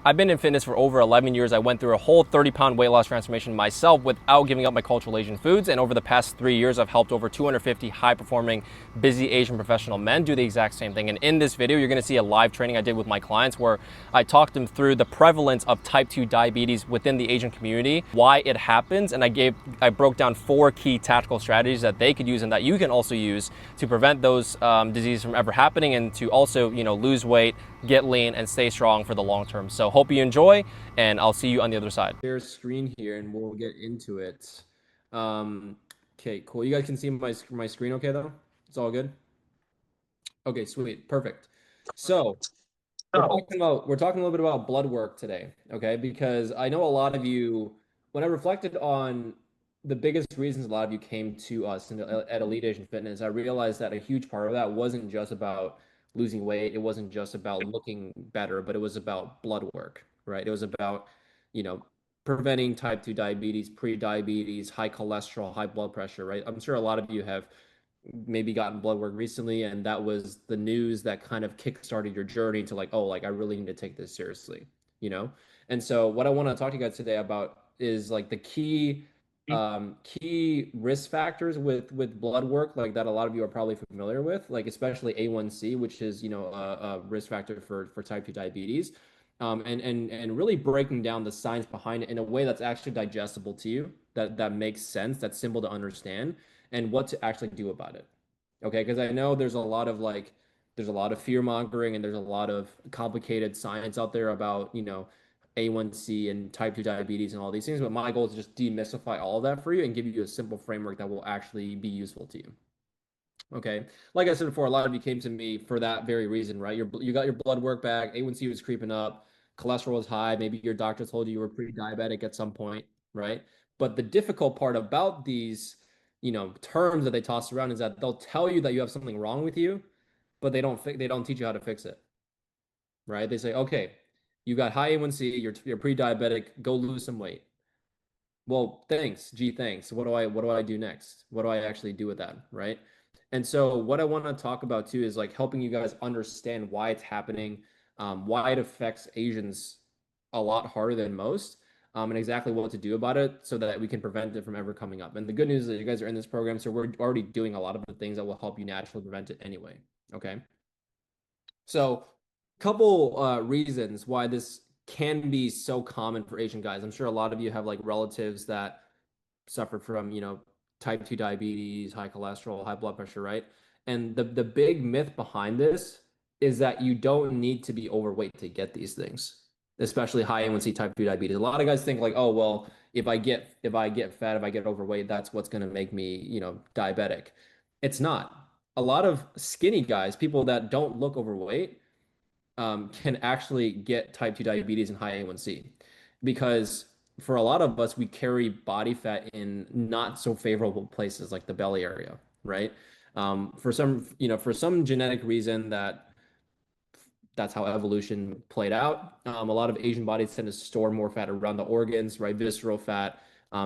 I've been in fitness for over 11 years. I went through a whole 30-pound weight loss transformation myself without giving up my cultural Asian foods. And over the past 3 years, I've helped over 250 high-performing, busy Asian professional men do the exact same thing. And in this video, you're gonna see a live training I did with my clients where I talked them through the prevalence of type 2 diabetes within the Asian community, why it happens, and I broke down 4 key tactical strategies that they could use and that you can also use to prevent those diseases from ever happening and to also, lose weight, get lean, and stay strong for the long term. So hope you enjoy, and I'll see you on the other side. Share screen here, and we'll get into it. Okay, cool. You guys can see my screen okay, though? It's all good? Okay, sweet. Perfect. So we're talking a little bit about blood work today, okay? Because I know a lot of you, when I reflected on the biggest reasons a lot of you came to us at Elite Asian Fitness, I realized that a huge part of that wasn't just about losing weight, it wasn't just about looking better, but it was about blood work, right? It was about, you know, preventing type 2 diabetes, pre-diabetes, high cholesterol, high blood pressure, right? I'm sure a lot of you have maybe gotten blood work recently, and that was the news that kind of kickstarted your journey to like, oh, like I really need to take this seriously, you know? And so what I want to talk to you guys today about is like the key risk factors with blood work, like that a lot of you are probably familiar with, like especially A1C, which is, a risk factor for type 2 diabetes. And really breaking down the science behind it in a way that's actually digestible to you, that makes sense, that's simple to understand, and what to actually do about it. Okay, because I know there's a lot of fear mongering and there's a lot of complicated science out there about, A1C and type 2 diabetes and all these things. But my goal is to just demystify all of that for you and give you a simple framework that will actually be useful to you. Okay. Like I said before, a lot of you came to me for that very reason, right? You got your blood work back, A1C was creeping up, cholesterol was high, maybe your doctor told you were pre-diabetic at some point, right? But the difficult part about these, terms that they toss around is that they'll tell you that you have something wrong with you, but they don't teach you how to fix it, right? They say, okay, you got high A1C, you're pre-diabetic, go lose some weight. Well, thanks. Gee, thanks. What do I do next? What do I actually do with that, right? And so what I want to talk about too is like helping you guys understand why it's happening, why it affects Asians a lot harder than most, and exactly what to do about it so that we can prevent it from ever coming up. And the good news is that you guys are in this program, so we're already doing a lot of the things that will help you naturally prevent it anyway. Okay. So, couple reasons why this can be so common for Asian guys. I'm sure a lot of you have like relatives that suffered from, type 2 diabetes, high cholesterol, high blood pressure, right? And the big myth behind this is that you don't need to be overweight to get these things, especially high A1C type 2 diabetes. A lot of guys think like, oh, well, if I get fat, if I get overweight, that's what's going to make me, diabetic. It's not. A lot of skinny guys, people that don't look overweight, can actually get type 2 diabetes and high A1C because for a lot of us, we carry body fat in not so favorable places like the belly area, right? For some genetic reason that's how evolution played out. A lot of Asian bodies tend to store more fat around the organs, right? Visceral fat,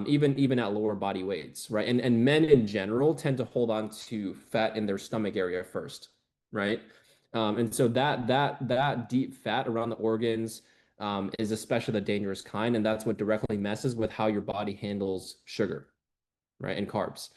even at lower body weights, right? And men in general tend to hold on to fat in their stomach area first, right? And so that deep fat around the organs is especially the dangerous kind, and that's what directly messes with how your body handles sugar, right, and carbs.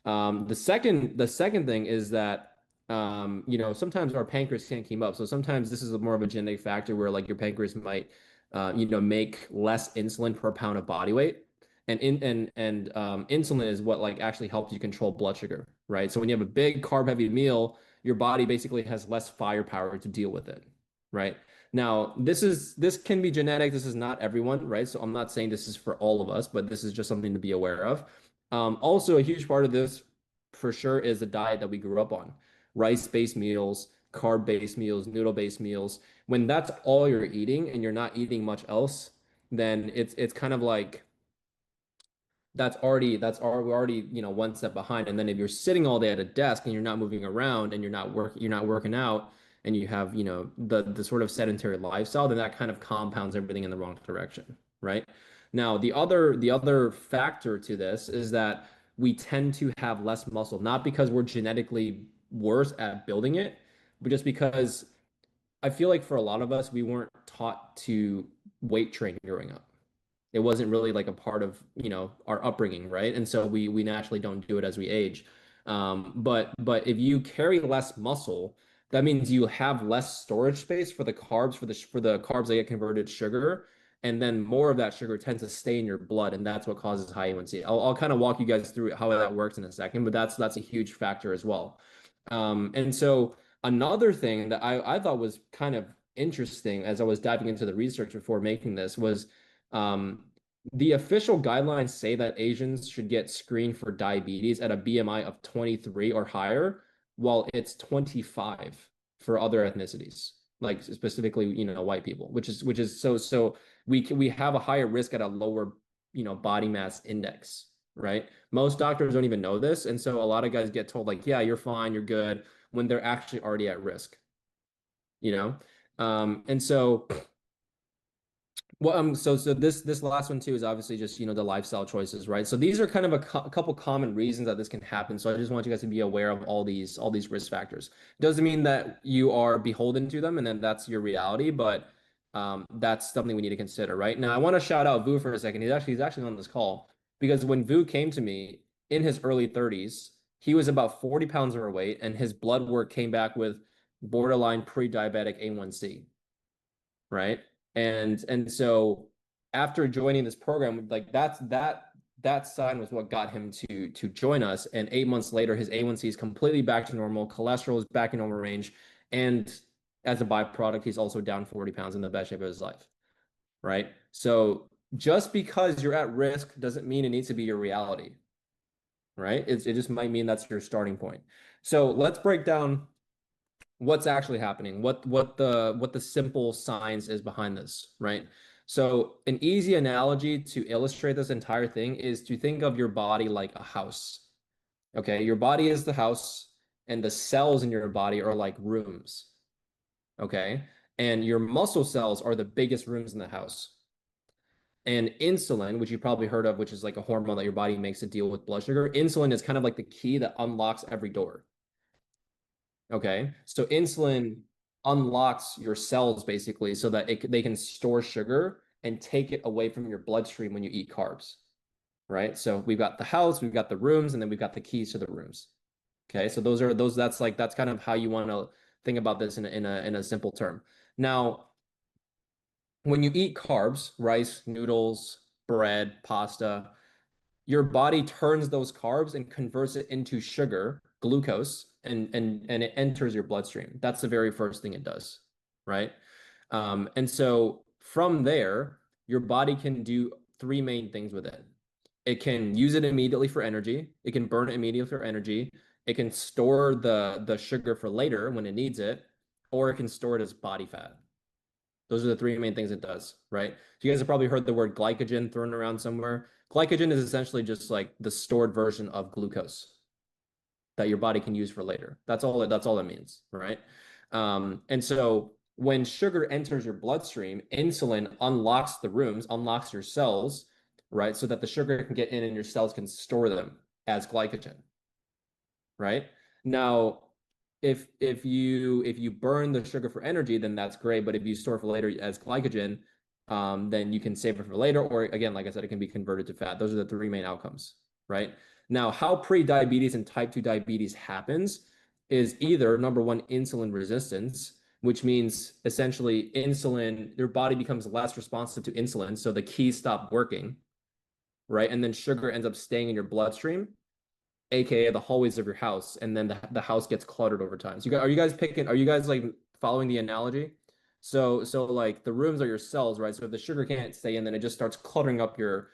The second thing is that sometimes our pancreas can't keep up. So sometimes this is more of a genetic factor where like your pancreas might make less insulin per pound of body weight. And insulin is what like actually helps you control blood sugar, right? So when you have a big carb heavy meal, your body basically has less firepower to deal with it, right? Now, this can be genetic. This is not everyone, right? So I'm not saying this is for all of us, but this is just something to be aware of. Also, a huge part of this for sure is the diet that we grew up on. Rice-based meals, carb-based meals, noodle-based meals. When that's all you're eating and you're not eating much else, then it's kind of like we're already, one step behind. And then if you're sitting all day at a desk and you're not moving around and you're not working out and you have, the sort of sedentary lifestyle, then that kind of compounds everything in the wrong direction, right? Now, the other factor to this is that we tend to have less muscle, not because we're genetically worse at building it, but just because I feel like for a lot of us, we weren't taught to weight train growing up. It wasn't really like a part of, you know, our upbringing, right? And so we naturally don't do it as we age. But if you carry less muscle, that means you have less storage space for the carbs for the carbs that get converted to sugar, and then more of that sugar tends to stay in your blood, and that's what causes high A1C. I'll kind of walk you guys through how that works in a second, but that's a huge factor as well. And so another thing that I thought was kind of interesting as I was diving into the research before making this was um, the official guidelines say that Asians should get screened for diabetes at a BMI of 23 or higher, while it's 25 for other ethnicities, like specifically, you know, white people, which is so we have a higher risk at a lower, you know, body mass index, right? Most doctors don't even know this, and so a lot of guys get told like, yeah, you're fine, you're good, when they're actually already at risk, you know? And so well, so this last one too is obviously just, you know, the lifestyle choices, right? So these are kind of a couple common reasons that this can happen. So I just want you guys to be aware of all these risk factors. Doesn't mean that you are beholden to them and then that's your reality, but that's something we need to consider, right? Now I want to shout out Vu for a second. He's actually on this call because when Vu came to me in his early 30s, he was about 40 pounds overweight and his blood work came back with borderline pre-diabetic A1C, right? And so after joining this program, like that sign was what got him to join us. And 8 months later, his A1C is completely back to normal, cholesterol is back in normal range, and as a byproduct, he's also down 40 pounds in the best shape of his life, right? So just because you're at risk doesn't mean it needs to be your reality, right? It just might mean that's your starting point. So let's break down what's actually happening, what the simple science is behind this, right? So an easy analogy to illustrate this entire thing is to think of your body like a house. Okay, your body is the house, and the cells in your body are like rooms. Okay, and your muscle cells are the biggest rooms in the house. And insulin, which you probably heard of, which is like a hormone that your body makes to deal with blood sugar, insulin is kind of like the key that unlocks every door. Okay. So insulin unlocks your cells basically so that they can store sugar and take it away from your bloodstream when you eat carbs. Right. So we've got the house, we've got the rooms, and then we've got the keys to the rooms. Okay. So that's kind of how you want to think about this in a simple term. Now, when you eat carbs, rice, noodles, bread, pasta, your body turns those carbs and converts it into sugar, glucose, and it enters your bloodstream. That's the very first thing it does, right? And so from there, your body can do three main things with it. It can use it immediately for energy. It can burn it immediately for energy. It can store the sugar for later when it needs it, or it can store it as body fat. Those are the three main things it does, right? So you guys have probably heard the word glycogen thrown around somewhere. Glycogen is essentially just like the stored version of glucose that your body can use for later. That's all it means, right? And so when sugar enters your bloodstream, insulin unlocks the rooms, unlocks your cells, right? So that the sugar can get in and your cells can store them as glycogen, right? Now, if you burn the sugar for energy, then that's great. But if you store for later as glycogen, then you can save it for later. Or again, like I said, it can be converted to fat. Those are the three main outcomes, right? Now, how pre-diabetes and type 2 diabetes happens is either number one, insulin resistance, which means essentially insulin, your body becomes less responsive to insulin, so the keys stop working, right? And then sugar ends up staying in your bloodstream, aka the hallways of your house, and then the house gets cluttered over time. So are you guys like following the analogy? So like the rooms are your cells, right? So if the sugar can't stay in, then it just starts cluttering up your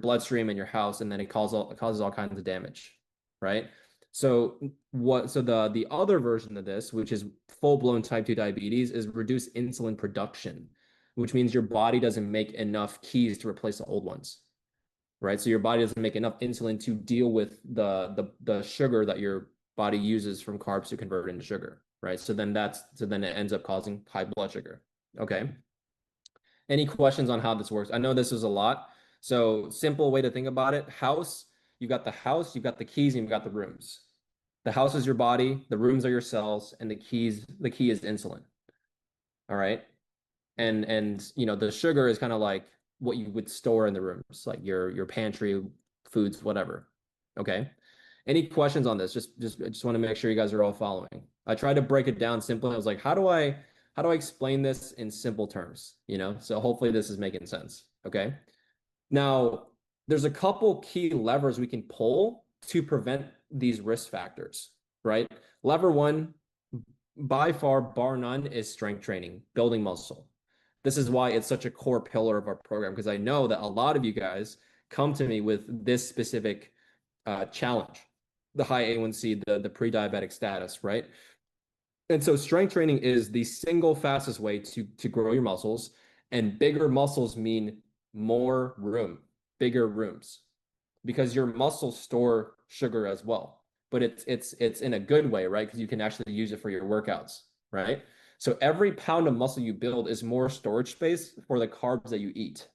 bloodstream and your house, and then it causes all kinds of damage, right? So the other version of this, which is full-blown type 2 diabetes, is reduced insulin production, which means your body doesn't make enough keys to replace the old ones, right? So your body doesn't make enough insulin to deal with the sugar that your body uses from carbs to convert into sugar, right? So then it ends up causing high blood sugar. Okay. Any questions on how this works? I know this is a lot. So simple way to think about it, house, you've got the house, you've got the keys, and you've got the rooms. The house is your body, the rooms are your cells, and the key is insulin. All right. and you know, the sugar is kind of like what you would store in the rooms, like your pantry foods, whatever. Okay. Any questions on this? I just want to make sure you guys are all following. I tried to break it down simply. I was like, how do I explain this in simple terms? You know, so hopefully this is making sense. Okay. Now, there's a couple key levers we can pull to prevent these risk factors, right? Lever one, by far, bar none, is strength training, building muscle. This is why it's such a core pillar of our program, because I know that a lot of you guys come to me with this specific challenge, the high A1C, the pre-diabetic status, right? And so strength training is the single fastest way to grow your muscles, and bigger muscles mean more room, bigger rooms, because your muscles store sugar as well. But it's in a good way, right? Because you can actually use it for your workouts, right? So every pound of muscle you build is more storage space for the carbs that you eat.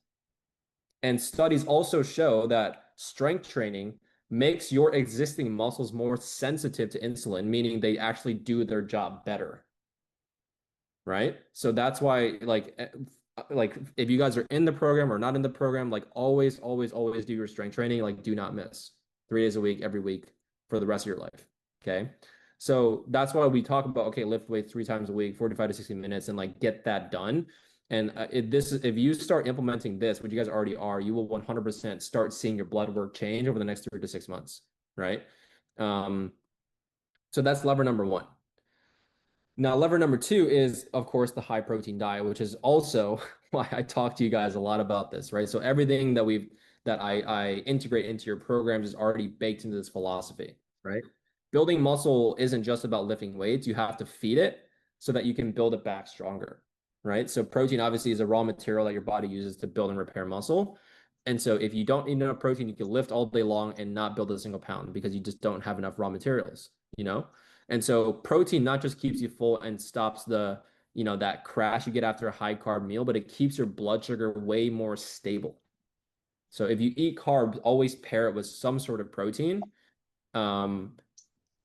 And studies also show that strength training makes your existing muscles more sensitive to insulin, meaning they actually do their job better. Right? So that's why like if you guys are in the program or not in the program, like always do your strength training, like do not miss. 3 days a week, every week for the rest of your life. Okay. So that's why we talk about, okay, lift weights 3 times a week, 45 to 60 minutes, and like get that done. And if you start implementing this, which you guys already are, you will 100% start seeing your blood work change over the next 3 to 6 months, right? Um, so that's lever number one. Now, lever number two is, of course, the high protein diet, which is also why I talk to you guys a lot about this, right? So everything that I integrate into your programs is already baked into this philosophy, right? Building muscle isn't just about lifting weights. You have to feed it so that you can build it back stronger, right? So protein obviously is a raw material that your body uses to build and repair muscle. And so if you don't eat enough protein, you can lift all day long and not build a single pound because you just don't have enough raw materials, you know? And so protein not just keeps you full and stops the, you know, that crash you get after a high carb meal, but it keeps your blood sugar way more stable. So if you eat carbs, always pair it with some sort of protein um,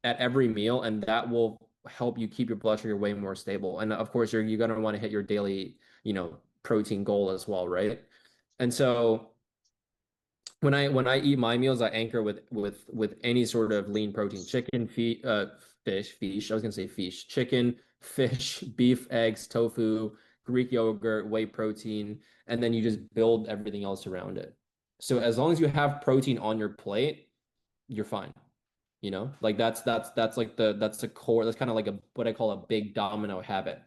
at every meal, and that will help you keep your blood sugar way more stable. And of course, you're gonna want to hit your daily, you know, protein goal as well, right? And so when I eat my meals, I anchor with any sort of lean protein, chicken, fish. I was gonna say fish, chicken, fish, beef, eggs, tofu, Greek yogurt, whey protein, and then you just build everything else around it. So as long as you have protein on your plate, you're fine. You know, like that's like that's the core. That's kind of like a what I call a big domino habit.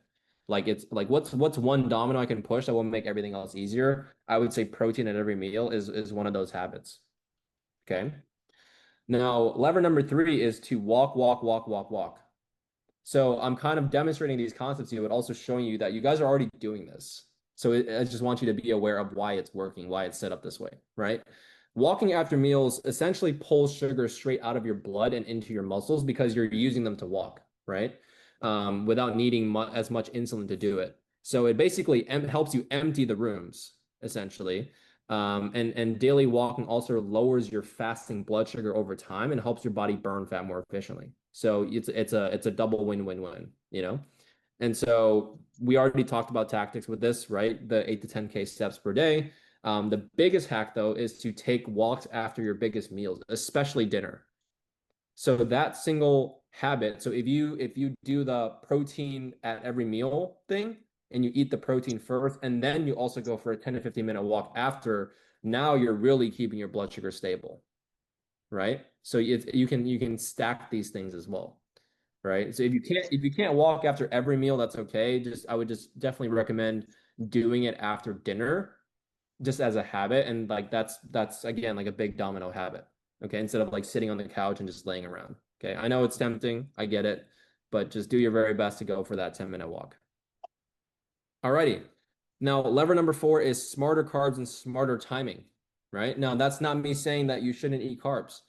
Like it's like what's one domino I can push that will make everything else easier? I would say protein at every meal is one of those habits. Okay. Now, lever number three is to walk, walk, walk, walk, walk. So I'm kind of demonstrating these concepts to you, but also showing you that you guys are already doing this. So I just want you to be aware of why it's working, why it's set up this way, right? Walking after meals essentially pulls sugar straight out of your blood and into your muscles because you're using them to walk, right? Without needing as much insulin to do it. So it basically helps you empty the rooms, essentially. And daily walking also lowers your fasting blood sugar over time and helps your body burn fat more efficiently. So it's a double win-win-win, you know? And so we already talked about tactics with this, right? The 8 to 10K steps per day. The biggest hack though is to take walks after your biggest meals, especially dinner. So that single habit, so if you do the protein at every meal thing and you eat the protein first and then you also go for a 10 to 15 minute walk after, now you're really keeping your blood sugar stable, right? So you can stack these things as well, right? So if you can't walk after every meal, that's okay. I would just definitely recommend doing it after dinner just as a habit. And like that's again like a big domino habit. Okay. Instead of like sitting on the couch and just laying around. Okay. I know it's tempting. I get it, but just do your very best to go for that 10-minute walk. Alrighty. Now, lever number four is smarter carbs and smarter timing, right? Now, that's not me saying that you shouldn't eat carbs.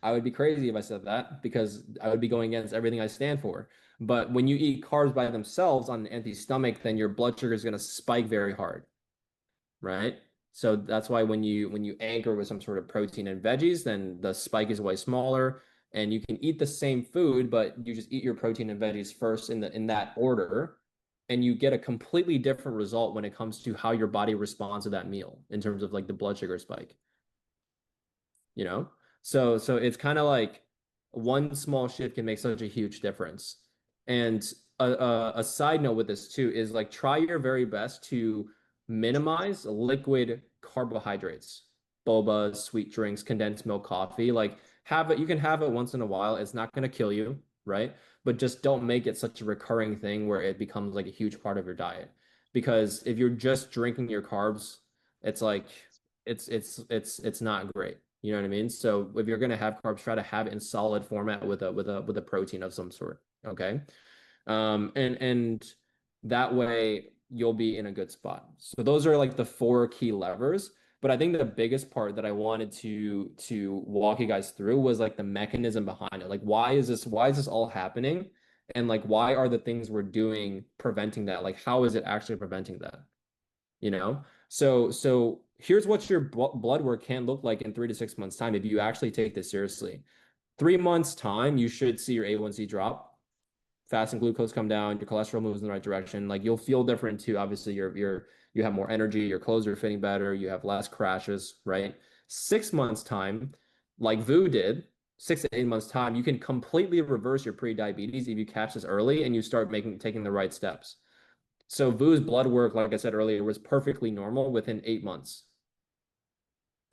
I would be crazy if I said that because I would be going against everything I stand for. But when you eat carbs by themselves on an empty stomach, then your blood sugar is going to spike very hard, right? So that's why when you anchor with some sort of protein and veggies, then the spike is way smaller, and you can eat the same food, but you just eat your protein and veggies first in that order, and you get a completely different result when it comes to how your body responds to that meal in terms of like the blood sugar spike, you know? So it's kind of like one small shift can make such a huge difference. And a side note with this too is like try your very best to minimize liquid carbohydrates, boba, sweet drinks, condensed milk, coffee. Like have it, you can have it once in a while. It's not going to kill you, right? But just don't make it such a recurring thing where it becomes like a huge part of your diet. Because if you're just drinking your carbs, it's like it's not great. You know what I mean? So if you're gonna have carbs, try to have it in solid format with a protein of some sort. Okay. And that way you'll be in a good spot. So those are like the four key levers. But I think the biggest part that I wanted to walk you guys through was like the mechanism behind it. Like why is this all happening? And like why are the things we're doing preventing that? Like how is it actually preventing that? You know? So here's what your blood work can look like in 3 to 6 months time if you actually take this seriously. 3 months time, you should see your A1C drop, fasting glucose come down, your cholesterol moves in the right direction. Like you'll feel different too. Obviously, you have more energy, your clothes are fitting better, you have less crashes, right? 6 months time, like Vu did, 6 to 8 months time, you can completely reverse your pre-diabetes if you catch this early and you start taking the right steps. So Vu's blood work, like I said earlier, was perfectly normal within 8 months.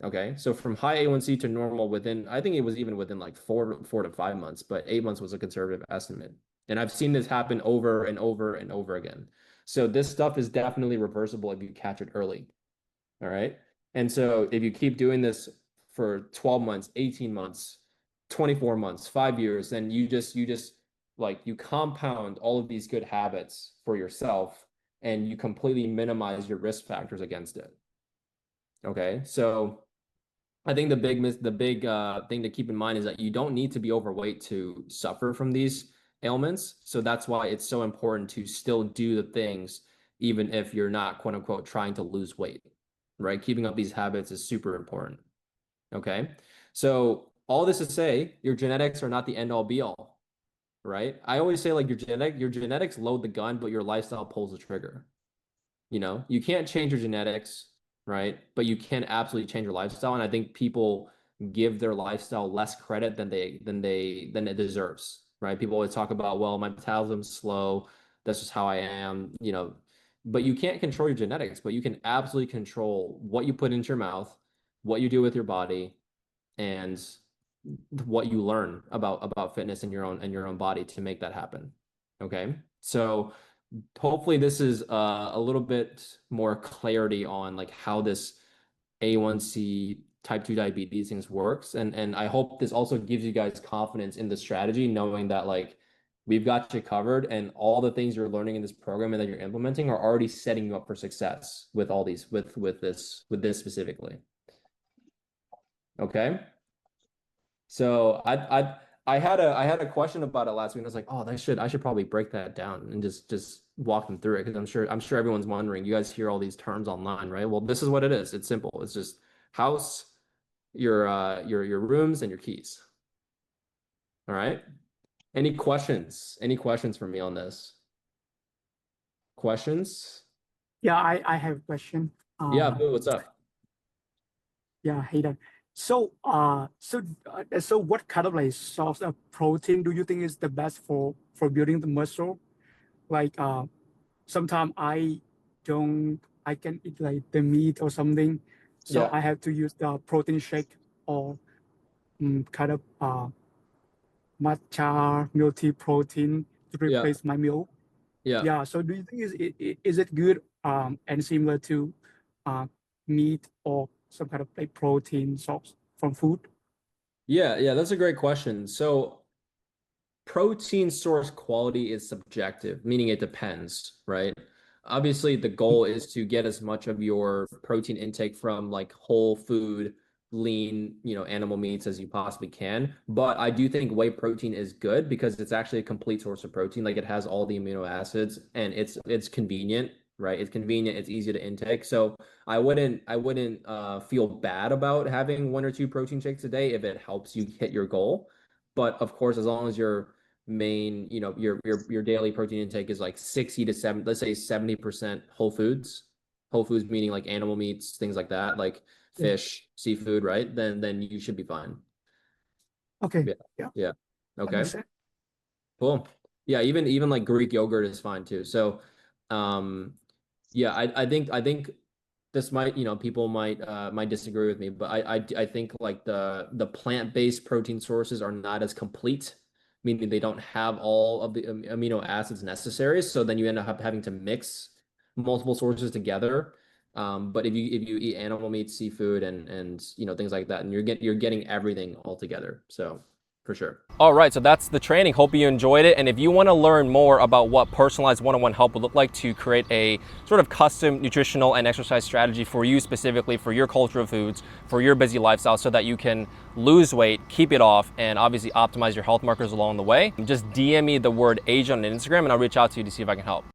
Okay, so from high A1C to normal within, I think it was even within like 4 to 5 months, but 8 months was a conservative estimate. And I've seen this happen over and over and over again. So this stuff is definitely reversible if you catch it early. All right. And so if you keep doing this for 12 months, 18 months, 24 months, 5 years, then you just like you compound all of these good habits for yourself and you completely minimize your risk factors against it. Okay. So I think the big thing to keep in mind is that you don't need to be overweight to suffer from these ailments. So that's why it's so important to still do the things, even if you're not quote unquote trying to lose weight, right? Keeping up these habits is super important. Okay. So all this to say, your genetics are not the end all be all, right? I always say like your genetics load the gun, but your lifestyle pulls the trigger. You know, you can't change your genetics, right? But you can absolutely change your lifestyle. And I think people give their lifestyle less credit than it deserves, right? People always talk about, well, my metabolism's slow. That's just how I am, you know. But you can't control your genetics, but you can absolutely control what you put into your mouth, what you do with your body, and what you learn about fitness in your own body to make that happen. Okay. So hopefully this is a little bit more clarity on like how this A1C type 2 diabetes things works. And I hope this also gives you guys confidence in the strategy, knowing that like we've got you covered and all the things you're learning in this program and that you're implementing are already setting you up for success with all these with this specifically. Okay. So I had a question about it last week. And I was like, oh, I should probably break that down and just walk them through it because I'm sure everyone's wondering. You guys hear all these terms online, right? Well, this is what it is. It's simple. It's just house, your rooms, and your keys. All right. Any questions? Any questions for me on this? Questions? Yeah, I have a question. Yeah, Boo, what's up? Yeah, hey there. So what kind of like source of protein do you think is the best for building the muscle? Like, sometimes I can eat like the meat or something, so Yeah, I have to use the protein shake or kind of matcha multi protein to yeah, replace my milk. yeah. Yeah. So do you think is it good and similar to uh, meat or some kind of like protein source from food? Yeah, that's a great question. So protein source quality is subjective, meaning it depends, right? Obviously, the goal is to get as much of your protein intake from like whole food, lean, animal meats as you possibly can. But I do think whey protein is good because it's actually a complete source of protein. Like it has all the amino acids and it's convenient, right? It's convenient, it's easy to intake. So I wouldn't feel bad about having one or two protein shakes a day if it helps you hit your goal. But of course, as long as you're main, you know, your daily protein intake is like 60 to 7, let's say 70% whole foods. Whole foods meaning like animal meats, things like that, like Yeah. fish, seafood, right? Then you should be fine. Okay. Yeah. Yeah. Yeah. That Okay. makes sense. Cool. Yeah, even like Greek yogurt is fine too. So, um, yeah, I think this might, you know, people might disagree with me, but I think like the plant-based protein sources are not as complete, meaning they don't have all of the amino acids necessary. So then you end up having to mix multiple sources together. But if you eat animal meat, seafood, and you know things like that, and you're getting everything all together. So for sure. All right, so that's the training. Hope you enjoyed it. And if you want to learn more about what personalized one-on-one help would look like to create a sort of custom nutritional and exercise strategy for you specifically, for your culture of foods, for your busy lifestyle, so that you can lose weight, keep it off, and obviously optimize your health markers along the way, just DM me the word Asia on Instagram and I'll reach out to you to see if I can help.